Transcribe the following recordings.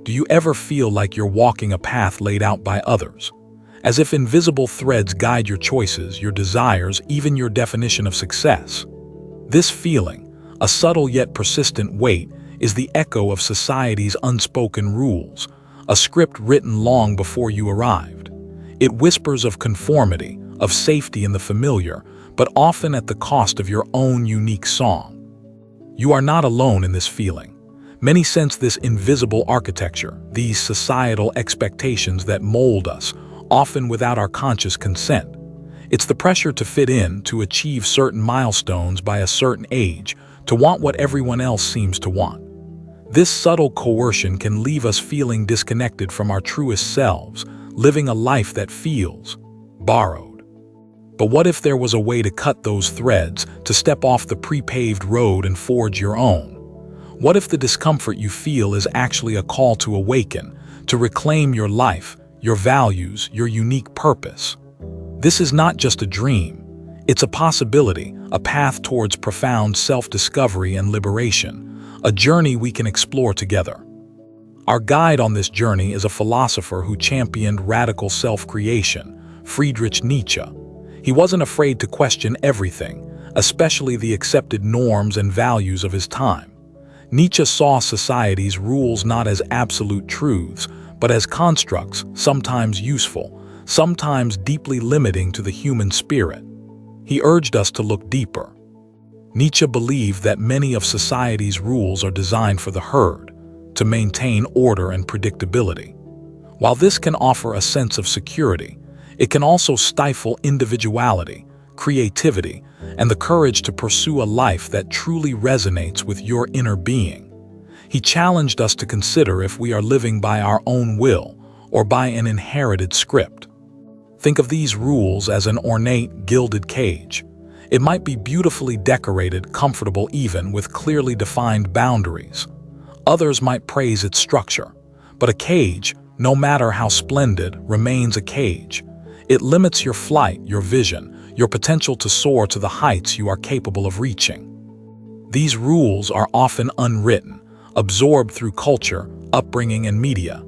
Do you ever feel like you're walking a path laid out by others? As if invisible threads guide your choices, your desires, even your definition of success. This feeling, a subtle yet persistent weight, is the echo of society's unspoken rules, a script written long before you arrived. It whispers of conformity, of safety in the familiar, but often at the cost of your own unique song. You are not alone in this feeling. Many sense this invisible architecture, these societal expectations that mold us, often without our conscious consent. It's the pressure to fit in, to achieve certain milestones by a certain age, to want what everyone else seems to want. This subtle coercion can leave us feeling disconnected from our truest selves, living a life that feels borrowed. But what if there was a way to cut those threads, to step off the pre-paved road and forge your own? What if the discomfort you feel is actually a call to awaken, to reclaim your life, your values, your unique purpose? This is not just a dream. It's a possibility, a path towards profound self-discovery and liberation, a journey we can explore together. Our guide on this journey is a philosopher who championed radical self-creation, Friedrich Nietzsche. He wasn't afraid to question everything, especially the accepted norms and values of his time. Nietzsche saw society's rules not as absolute truths, but as constructs, sometimes useful, sometimes deeply limiting to the human spirit. He urged us to look deeper. Nietzsche believed that many of society's rules are designed for the herd, to maintain order and predictability. While this can offer a sense of security, it can also stifle individuality, creativity, and the courage to pursue a life that truly resonates with your inner being. He challenged us to consider if we are living by our own will or by an inherited script. Think of these rules as an ornate, gilded cage. It might be beautifully decorated, comfortable even, with clearly defined boundaries. Others might praise its structure. But a cage, no matter how splendid, remains a cage. It limits your flight, your vision, your potential to soar to the heights you are capable of reaching. These rules are often unwritten, absorbed through culture, upbringing, and media.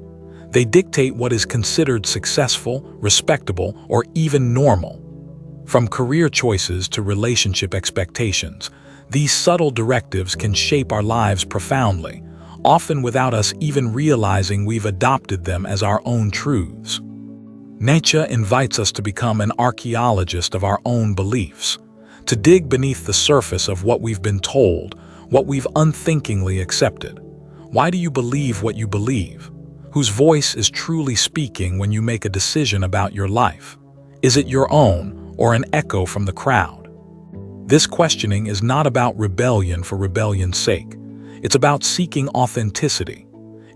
They dictate what is considered successful, respectable, or even normal. From career choices to relationship expectations, these subtle directives can shape our lives profoundly, often without us even realizing we've adopted them as our own truths. Nietzsche invites us to become an archaeologist of our own beliefs, to dig beneath the surface of what we've been told, what we've unthinkingly accepted. Why do you believe what you believe? Whose voice is truly speaking when you make a decision about your life? Is it your own or an echo from the crowd? This questioning is not about rebellion for rebellion's sake. It's about seeking authenticity.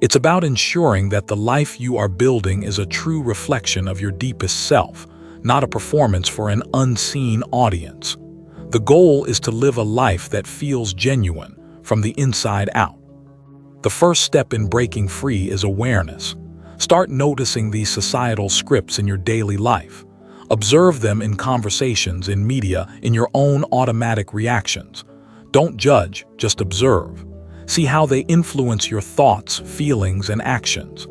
It's about ensuring that the life you are building is a true reflection of your deepest self, not a performance for an unseen audience. The goal is to live a life that feels genuine from the inside out. The first step in breaking free is awareness. Start noticing these societal scripts in your daily life. Observe them in conversations, in media, in your own automatic reactions. Don't judge, just observe. See how they influence your thoughts, feelings, and actions.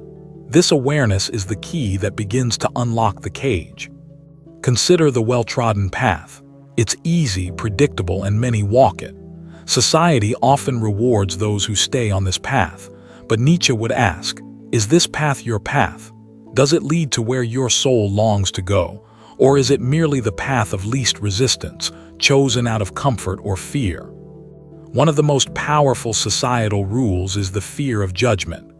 This awareness is the key that begins to unlock the cage. Consider the well-trodden path. It's easy, predictable, and many walk it. Society often rewards those who stay on this path, but Nietzsche would ask, is this path your path? Does it lead to where your soul longs to go, or is it merely the path of least resistance, chosen out of comfort or fear? One of the most powerful societal rules is the fear of judgment.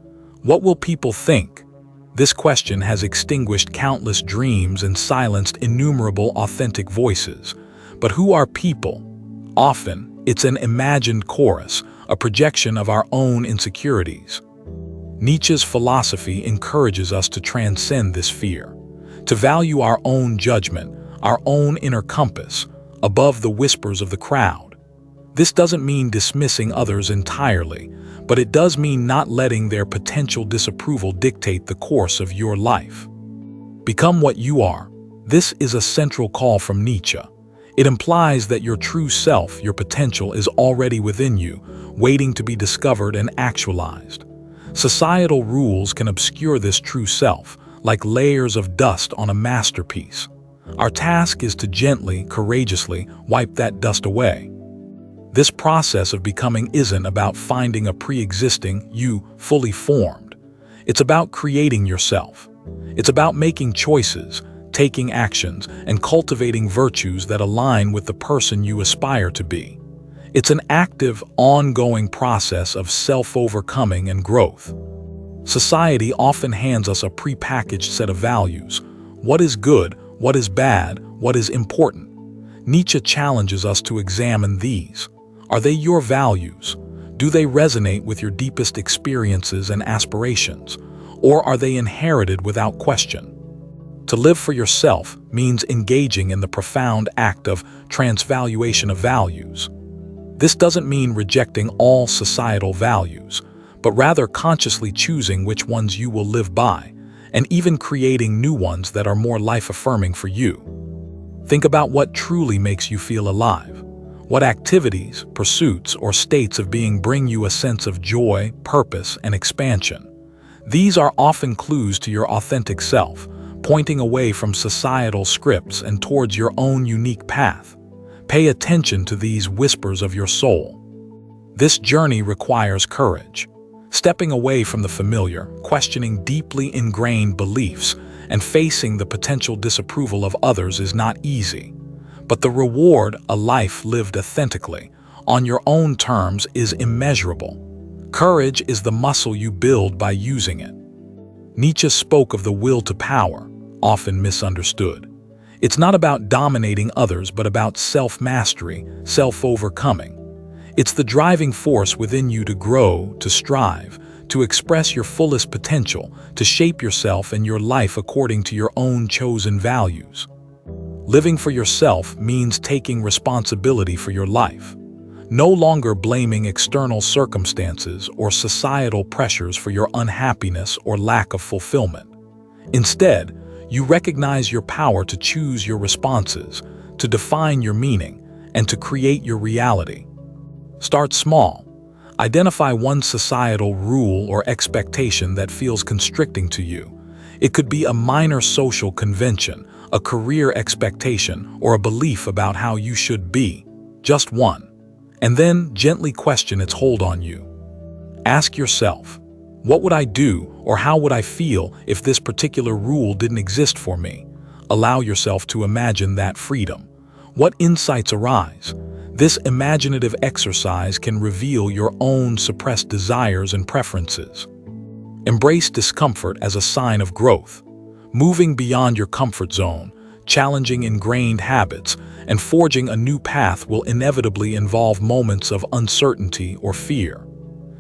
What will people think? This question has extinguished countless dreams and silenced innumerable authentic voices. But who are people? Often, it's an imagined chorus, a projection of our own insecurities. Nietzsche's philosophy encourages us to transcend this fear, to value our own judgment, our own inner compass, above the whispers of the crowd. This doesn't mean dismissing others entirely, but it does mean not letting their potential disapproval dictate the course of your life. Become what you are. This is a central call from Nietzsche. It implies that your true self, your potential, is already within you, waiting to be discovered and actualized. Societal rules can obscure this true self, like layers of dust on a masterpiece. Our task is to gently, courageously wipe that dust away. This process of becoming isn't about finding a pre-existing you fully formed. It's about creating yourself. It's about making choices, taking actions, and cultivating virtues that align with the person you aspire to be. It's an active, ongoing process of self-overcoming and growth. Society often hands us a prepackaged set of values. What is good, what is bad, what is important? Nietzsche challenges us to examine these. Are they your values? Do they resonate with your deepest experiences and aspirations? Or are they inherited without question? To live for yourself means engaging in the profound act of transvaluation of values. This doesn't mean rejecting all societal values, but rather consciously choosing which ones you will live by, and even creating new ones that are more life-affirming for you. Think about what truly makes you feel alive. What activities, pursuits, or states of being bring you a sense of joy, purpose, and expansion? These are often clues to your authentic self, pointing away from societal scripts and towards your own unique path. Pay attention to these whispers of your soul. This journey requires courage. Stepping away from the familiar, questioning deeply ingrained beliefs, and facing the potential disapproval of others is not easy. But the reward, a life lived authentically, on your own terms, is immeasurable. Courage is the muscle you build by using it. Nietzsche spoke of the will to power, often misunderstood. It's not about dominating others, but about self-mastery, self-overcoming. It's the driving force within you to grow, to strive, to express your fullest potential, to shape yourself and your life according to your own chosen values. Living for yourself means taking responsibility for your life, no longer blaming external circumstances or societal pressures for your unhappiness or lack of fulfillment. Instead, you recognize your power to choose your responses, to define your meaning, and to create your reality. Start small. Identify one societal rule or expectation that feels constricting to you. It could be a minor social convention, a career expectation, or a belief about how you should be. Just one. And then gently question its hold on you. Ask yourself, what would I do or how would I feel if this particular rule didn't exist for me? Allow yourself to imagine that freedom. What insights arise? This imaginative exercise can reveal your own suppressed desires and preferences. Embrace discomfort as a sign of growth. Moving beyond your comfort zone, challenging ingrained habits, and forging a new path will inevitably involve moments of uncertainty or fear.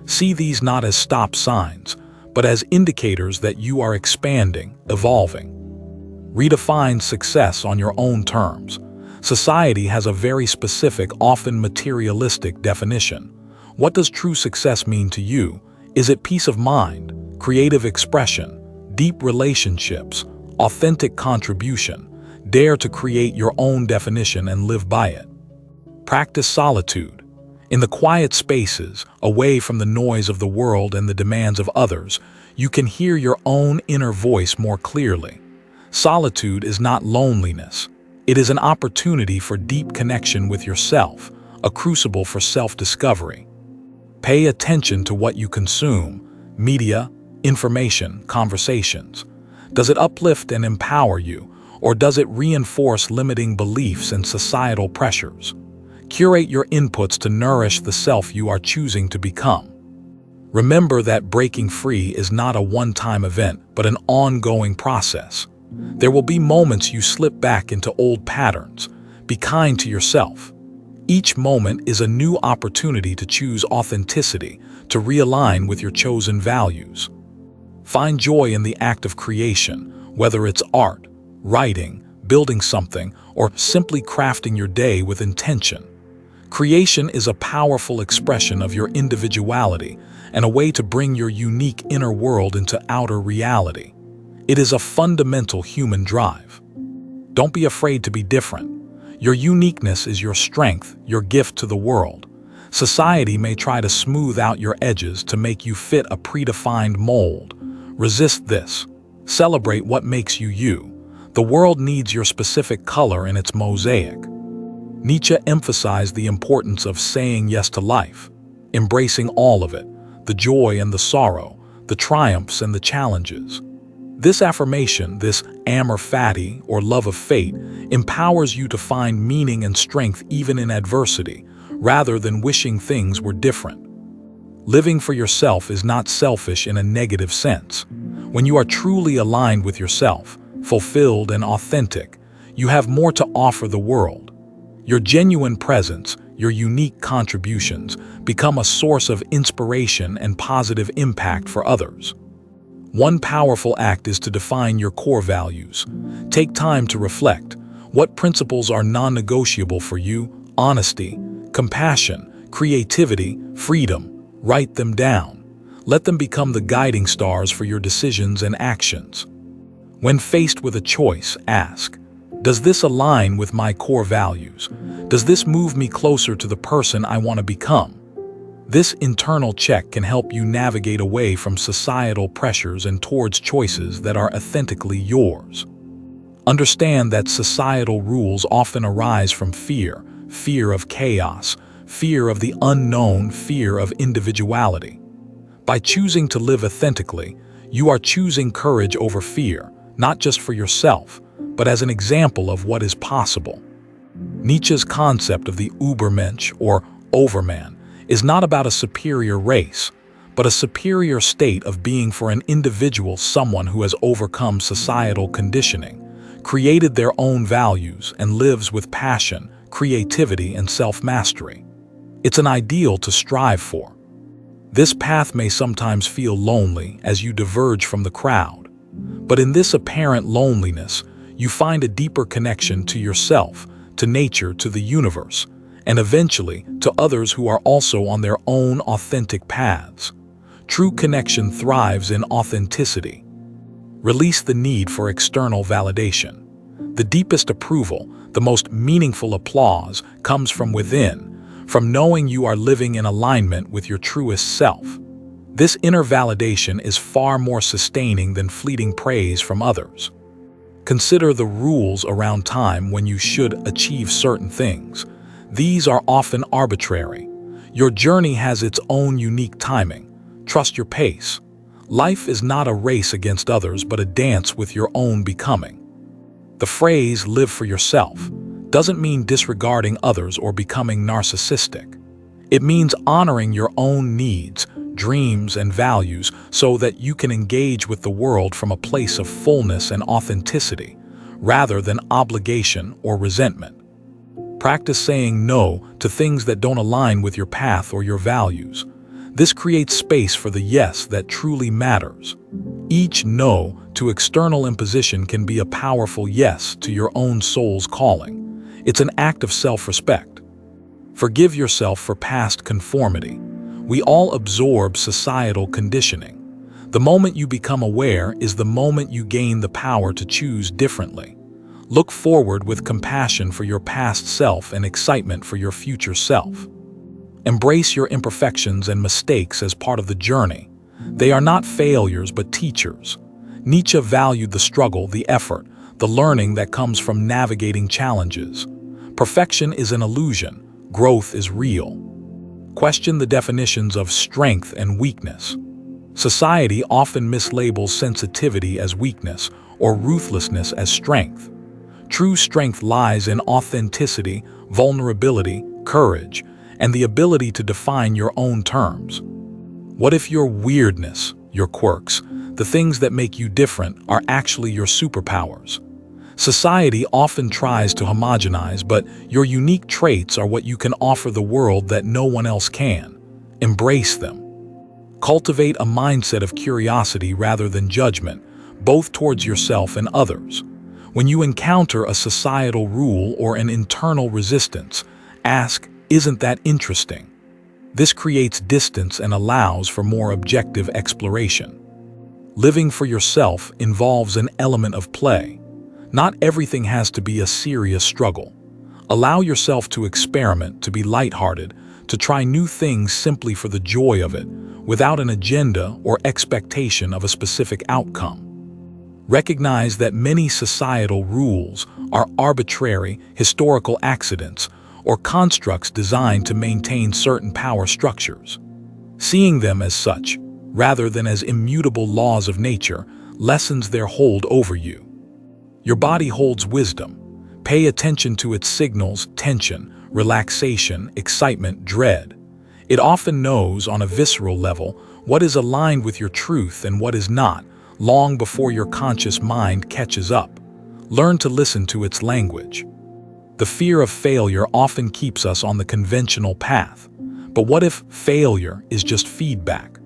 See these not as stop signs, but as indicators that you are expanding, evolving. Redefine success on your own terms. Society has a very specific, often materialistic definition. What does true success mean to you? Is it peace of mind, creative expression, deep relationships, authentic contribution? Dare to create your own definition and live by it. Practice solitude. In the quiet spaces, away from the noise of the world and the demands of others, you can hear your own inner voice more clearly. Solitude is not loneliness. It is an opportunity for deep connection with yourself, a crucible for self-discovery. Pay attention to what you consume: media, information, conversations. Does it uplift and empower you, or does it reinforce limiting beliefs and societal pressures? Curate your inputs to nourish the self you are choosing to become. Remember that breaking free is not a one-time event, but an ongoing process. There will be moments you slip back into old patterns. Be kind to yourself. Each moment is a new opportunity to choose authenticity, to realign with your chosen values. Find joy in the act of creation, whether it's art, writing, building something, or simply crafting your day with intention. Creation is a powerful expression of your individuality and a way to bring your unique inner world into outer reality. It is a fundamental human drive. Don't be afraid to be different. Your uniqueness is your strength, your gift to the world. Society may try to smooth out your edges to make you fit a predefined mold. Resist this. Celebrate what makes you you. The world needs your specific color in its mosaic. Nietzsche emphasized the importance of saying yes to life, embracing all of it, the joy and the sorrow, the triumphs and the challenges. This affirmation, this amor fati or love of fate, empowers you to find meaning and strength even in adversity, rather than wishing things were different. Living for yourself is not selfish in a negative sense. When you are truly aligned with yourself, fulfilled and authentic, you have more to offer the world. Your genuine presence, your unique contributions, become a source of inspiration and positive impact for others. One powerful act is to define your core values. Take time to reflect. What principles are non-negotiable for you? Honesty, compassion, creativity, freedom. Write them down. Let them become the guiding stars for your decisions and actions. When faced with a choice, ask, does this align with my core values? Does this move me closer to the person I want to become? This internal check can help you navigate away from societal pressures and towards choices that are authentically yours. Understand that societal rules often arise from fear of chaos, fear of the unknown, fear of individuality. By choosing to live authentically, you are choosing courage over fear, not just for yourself, but as an example of what is possible. Nietzsche's concept of the Übermensch, or overman, is not about a superior race, but a superior state of being for an individual, someone who has overcome societal conditioning, created their own values, and lives with passion, creativity, and self-mastery. It's an ideal to strive for. This path may sometimes feel lonely as you diverge from the crowd, but in this apparent loneliness, you find a deeper connection to yourself, to nature, to the universe, and eventually to others who are also on their own authentic paths. True connection thrives in authenticity. Release the need for external validation. The deepest approval, the most meaningful applause, comes from within, from knowing you are living in alignment with your truest self. This inner validation is far more sustaining than fleeting praise from others. Consider the rules around time when you should achieve certain things. These are often arbitrary. Your journey has its own unique timing. Trust your pace. Life is not a race against others, but a dance with your own becoming. The phrase "live for yourself" doesn't mean disregarding others or becoming narcissistic. It means honoring your own needs, dreams, and values so that you can engage with the world from a place of fullness and authenticity, rather than obligation or resentment. Practice saying no to things that don't align with your path or your values. This creates space for the yes that truly matters. Each no to external imposition can be a powerful yes to your own soul's calling. It's an act of self-respect. Forgive yourself for past conformity. We all absorb societal conditioning. The moment you become aware is the moment you gain the power to choose differently. Look forward with compassion for your past self and excitement for your future self. Embrace your imperfections and mistakes as part of the journey. They are not failures but teachers. Nietzsche valued the struggle, the effort, the learning that comes from navigating challenges. Perfection is an illusion. Growth is real. Question the definitions of strength and weakness. Society often mislabels sensitivity as weakness or ruthlessness as strength. True strength lies in authenticity, vulnerability, courage, and the ability to define your own terms. What if your weirdness, your quirks, the things that make you different, are actually your superpowers? Society often tries to homogenize, but your unique traits are what you can offer the world that no one else can. Embrace them. Cultivate a mindset of curiosity rather than judgment, both towards yourself and others. When you encounter a societal rule or an internal resistance, ask, "Isn't that interesting?" This creates distance and allows for more objective exploration. Living for yourself involves an element of play. Not everything has to be a serious struggle. Allow yourself to experiment, to be lighthearted, to try new things simply for the joy of it, without an agenda or expectation of a specific outcome. Recognize that many societal rules are arbitrary, historical accidents, or constructs designed to maintain certain power structures. Seeing them as such, rather than as immutable laws of nature, lessens their hold over you. Your body holds wisdom. Pay attention to its signals: tension, relaxation, excitement, dread. It often knows on a visceral level what is aligned with your truth and what is not, long before your conscious mind catches up. Learn to listen to its language. The fear of failure often keeps us on the conventional path. But what if failure is just feedback?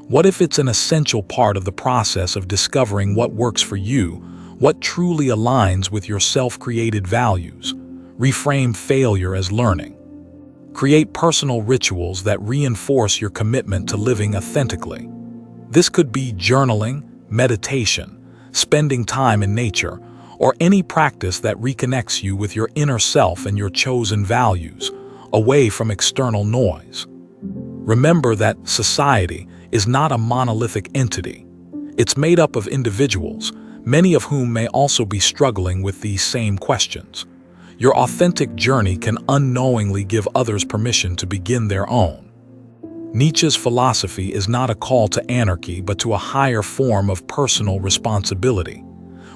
What if it's an essential part of the process of discovering what works for you, what truly aligns with your self-created values? Reframe failure as learning. Create personal rituals that reinforce your commitment to living authentically. This could be journaling, meditation, spending time in nature, or any practice that reconnects you with your inner self and your chosen values, away from external noise. Remember that society is not a monolithic entity. It's made up of individuals, many of whom may also be struggling with these same questions. Your authentic journey can unknowingly give others permission to begin their own. Nietzsche's philosophy is not a call to anarchy, but to a higher form of personal responsibility.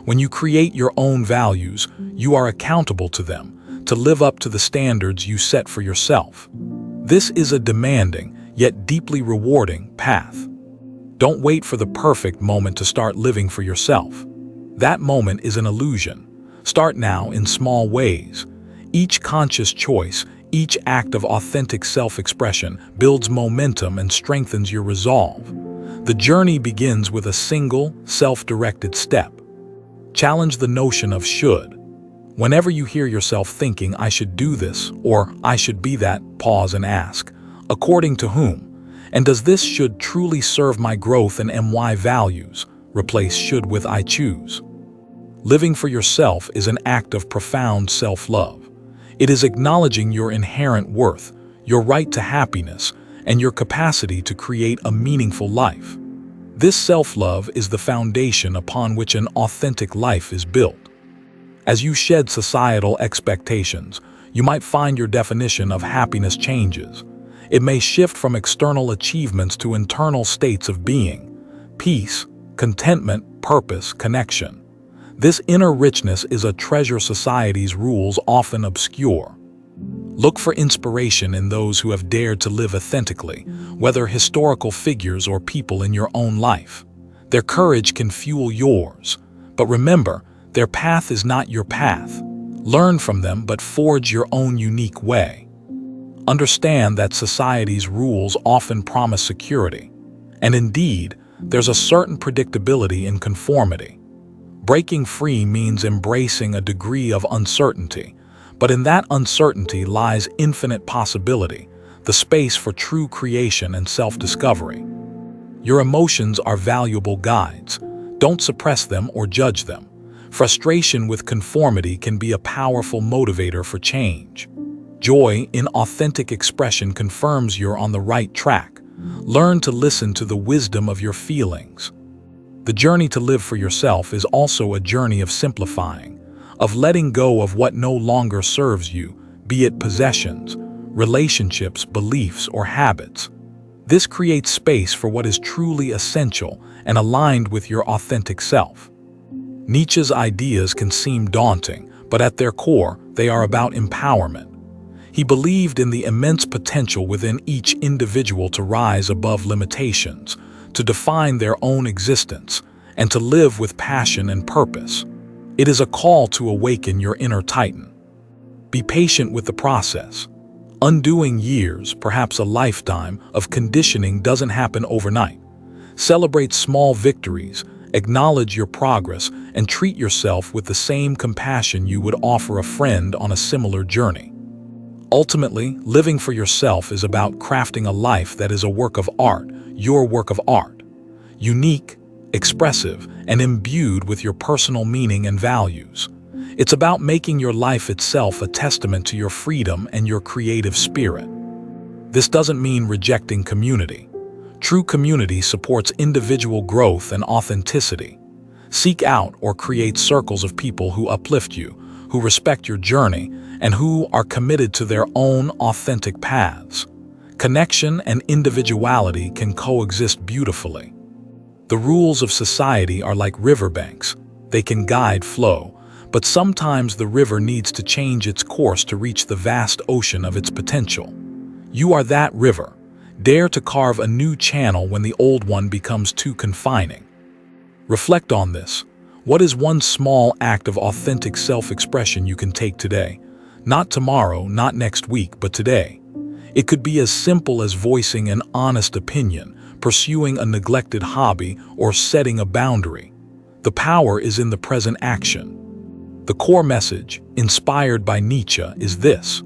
When you create your own values, you are accountable to them, to live up to the standards you set for yourself. This is a demanding, yet deeply rewarding path. Don't wait for the perfect moment to start living for yourself. That moment is an illusion. Start now in small ways. Each conscious choice, each act of authentic self-expression builds momentum and strengthens your resolve. The journey begins with a single, self-directed step. Challenge the notion of should. Whenever you hear yourself thinking, "I should do this," or "I should be that," pause and ask, according to whom? And does this should truly serve my growth and my values? Replace should with "I choose." Living for yourself is an act of profound self-love. It is acknowledging your inherent worth, your right to happiness, and your capacity to create a meaningful life. This self-love is the foundation upon which an authentic life is built. As you shed societal expectations, you might find your definition of happiness changes. It may shift from external achievements to internal states of being: peace, contentment, purpose, connection. This inner richness is a treasure society's rules often obscure. Look for inspiration in those who have dared to live authentically, whether historical figures or people in your own life. Their courage can fuel yours. But remember, their path is not your path. Learn from them, but forge your own unique way. Understand that society's rules often promise security. And indeed, there's a certain predictability in conformity. Breaking free means embracing a degree of uncertainty, but in that uncertainty lies infinite possibility, the space for true creation and self-discovery. Your emotions are valuable guides. Don't suppress them or judge them. Frustration with conformity can be a powerful motivator for change. Joy in authentic expression confirms you're on the right track. Learn to listen to the wisdom of your feelings. The journey to live for yourself is also a journey of simplifying, of letting go of what no longer serves you, be it possessions, relationships, beliefs, or habits. This creates space for what is truly essential and aligned with your authentic self. Nietzsche's ideas can seem daunting, but at their core, they are about empowerment. He believed in the immense potential within each individual to rise above limitations, to define their own existence, and to live with passion and purpose. It is a call to awaken your inner titan. Be patient with the process. Undoing years, perhaps a lifetime, of conditioning doesn't happen overnight. Celebrate small victories, acknowledge your progress, and treat yourself with the same compassion you would offer a friend on a similar journey. Ultimately, living for yourself is about crafting a life that is a work of art, your work of art. Unique, expressive, and imbued with your personal meaning and values. It's about making your life itself a testament to your freedom and your creative spirit. This doesn't mean rejecting community. True community supports individual growth and authenticity. Seek out or create circles of people who uplift you, who respect your journey, and who are committed to their own authentic paths. Connection and individuality can coexist beautifully. The rules of society are like riverbanks. They can guide flow, but sometimes the river needs to change its course to reach the vast ocean of its potential. You are that river. Dare to carve a new channel when the old one becomes too confining. Reflect on this. What is one small act of authentic self-expression you can take today? Not tomorrow, not next week, but today. It could be as simple as voicing an honest opinion, pursuing a neglected hobby, or setting a boundary. The power is in the present action. The core message, inspired by Nietzsche, is this: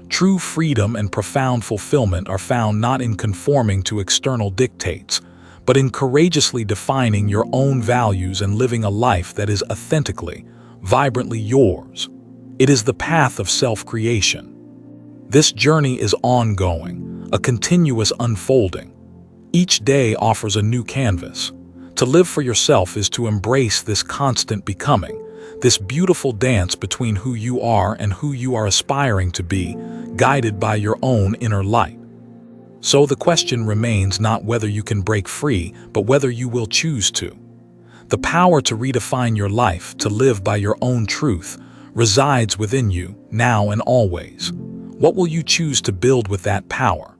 true freedom and profound fulfillment are found not in conforming to external dictates, but in courageously defining your own values and living a life that is authentically, vibrantly yours. It is the path of self-creation. This journey is ongoing, a continuous unfolding. Each day offers a new canvas. To live for yourself is to embrace this constant becoming, this beautiful dance between who you are and who you are aspiring to be, guided by your own inner light. So the question remains not whether you can break free, but whether you will choose to. The power to redefine your life, to live by your own truth, resides within you, now and always. What will you choose to build with that power?